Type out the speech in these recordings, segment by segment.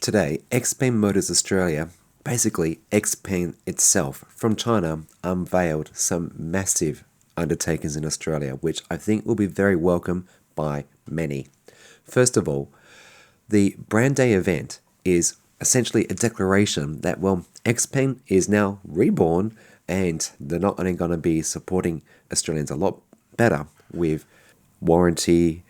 Today, XPeng Motors Australia, basically XPeng itself from China, unveiled some massive undertakings in Australia, which I think will be very welcome by many. First of all, the Brand Day event is essentially a declaration that, well, XPeng is now reborn and they're not only going to be supporting Australians a lot better with warranty,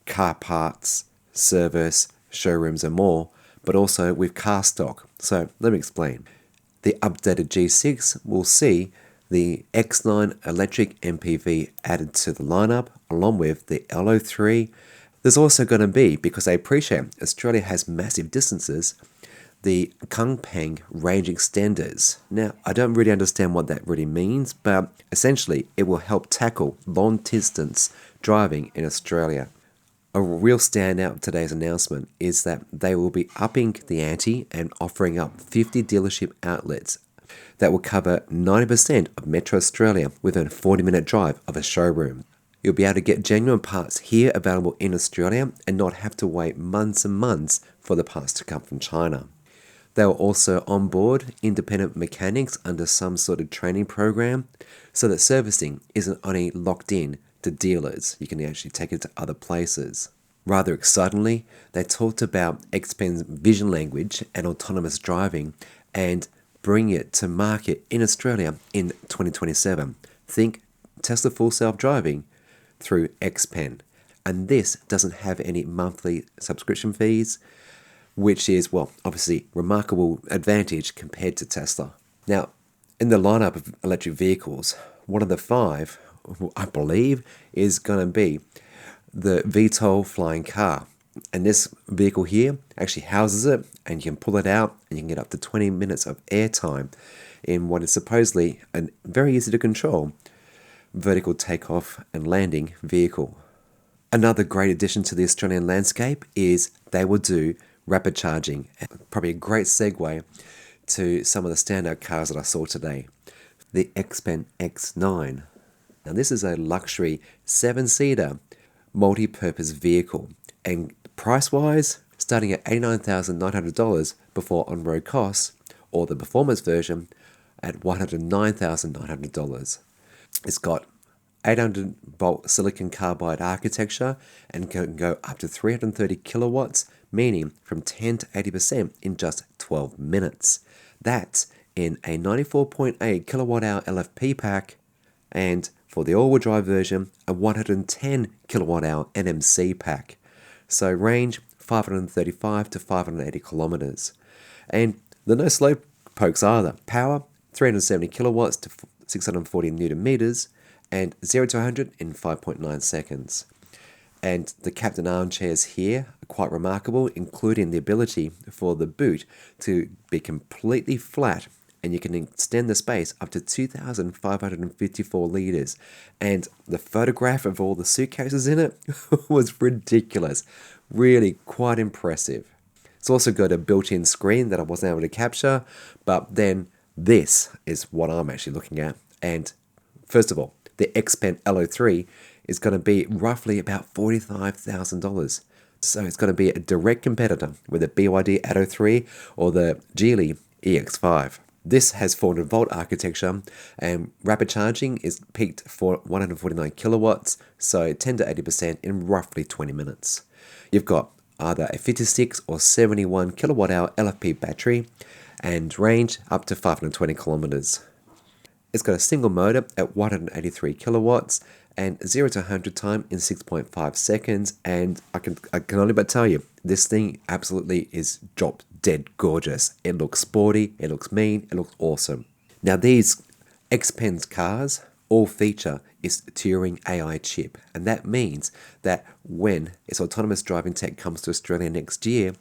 car parts, service, showrooms, and more, but also with car stock. So let me explain. The updated G6 will see the X9 electric MPV added to the lineup, along with the LO3. There's also going to be, because I appreciate Australia has massive distances, the Kunpeng Range Extenders. Now, I don't really understand what that really means, but essentially it will help tackle long distance driving in Australia. A real standout of today's announcement is that they will be upping the ante and offering up 50 dealership outlets that will cover 90% of Metro Australia within a 40-minute drive of a showroom. You'll be able to get genuine parts here available in Australia and not have to wait months and months for the parts to come from China. They will also onboard independent mechanics under some sort of training program so that servicing isn't only locked in to dealers, you can actually take it to other places. Rather excitingly, they talked about XPeng's vision language and autonomous driving and bring it to market in Australia in 2027. Think Tesla full self-driving through XPeng. And this doesn't have any monthly subscription fees, which is, well, obviously remarkable advantage compared to Tesla. Now, in the lineup of electric vehicles, one of the five, I believe, is going to be the VTOL flying car. And this vehicle here actually houses it, and you can pull it out and you can get up to 20 minutes of airtime in what is supposedly a very easy to control vertical takeoff and landing vehicle. Another great addition to the Australian landscape is they will do rapid charging. Probably a great segue to some of the standout cars that I saw today. The XPeng X9. Now this is a luxury 7-seater multi-purpose vehicle, and price-wise, starting at $89,900 before on-road costs, or the performance version at $109,900. It's got 800-volt silicon carbide architecture and can go up to 330 kilowatts, meaning from 10 to 80% in just 12 minutes. That's in a 94.8 kilowatt hour LFP pack, and for the all-wheel drive version, a 110 kilowatt hour NMC pack. So range 535 to 580 kilometers. And the no slow pokes either. Power 370 kilowatts to 640 newton meters, and 0 to 100 in 5.9 seconds. And the captain armchairs here are quite remarkable, including the ability for the boot to be completely flat, and you can extend the space up to 2,554 litres. And the photograph of all the suitcases in it was ridiculous. Really quite impressive. It's also got a built-in screen that I wasn't able to capture, but then this is what I'm actually looking at. And first of all, the Xpeng LO3 is going to be roughly about $45,000. So it's going to be a direct competitor with the BYD Atto 3 or the Geely EX5. This has 400 volt architecture, and rapid charging is peaked for 149 kilowatts, so 10 to 80% in roughly 20 minutes. You've got either a 56 or 71 kilowatt hour LFP battery and range up to 520 kilometers. It's got a single motor at 183 kilowatts and 0 to 100 time in 6.5 seconds, and I can only but tell you, this thing absolutely is drop dead gorgeous. It looks sporty, it looks mean, it looks awesome. Now these XPeng's cars all feature its Turing AI chip, and that means that when its autonomous driving tech comes to Australia next year,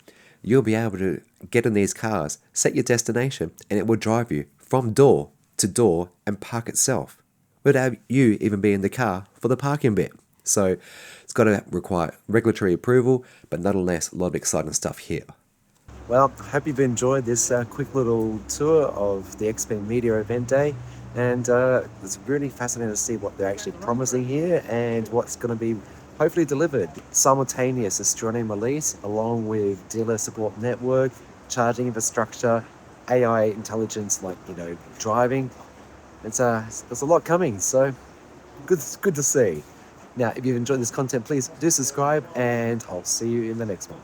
you'll be able to get in these cars, set your destination, and it will drive you from door to door and park itself without you even be in the car for the parking bit. So it's got to require regulatory approval, but nonetheless, a lot of exciting stuff here. Well, I hope you've enjoyed this quick little tour of the XPeng Media Event Day, and it's really fascinating to see what they're actually promising here and what's going to be hopefully delivered. Simultaneous Australian release along with dealer support network, charging infrastructure, AI intelligence, like, driving. There's a lot coming, so good to see. Now, if you've enjoyed this content, please do subscribe, and I'll see you in the next one.